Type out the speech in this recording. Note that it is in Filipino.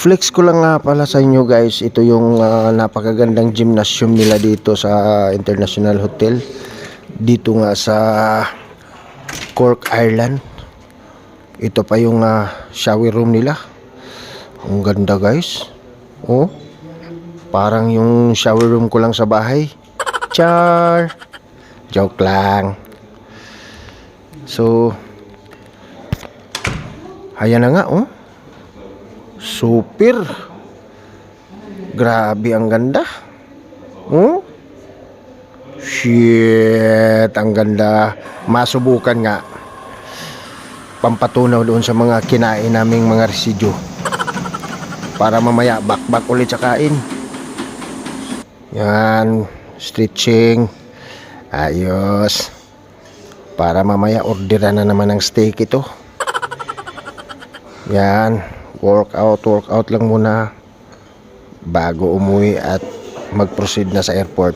Flex ko lang nga pala sa inyo guys, ito yung napakagandang gymnasium nila dito sa International Hotel. Dito nga sa Cork, Ireland. Ito pa yung shower room nila. Ang ganda guys. Oh, parang yung shower room ko lang sa bahay. Char! Joke lang. So, ayan na nga oh. Super. Grabe ang ganda. Oh? Shit, ang ganda. Masubukan nga. Pampatunaw doon sa mga kinain naming mga residyo. Para mamaya bakbak ulit sa kain. Yan, stretching. Ayos. Para mamaya orderan na naman ng steak ito. Yan, workout lang muna bago umuwi at mag-proceed na sa airport.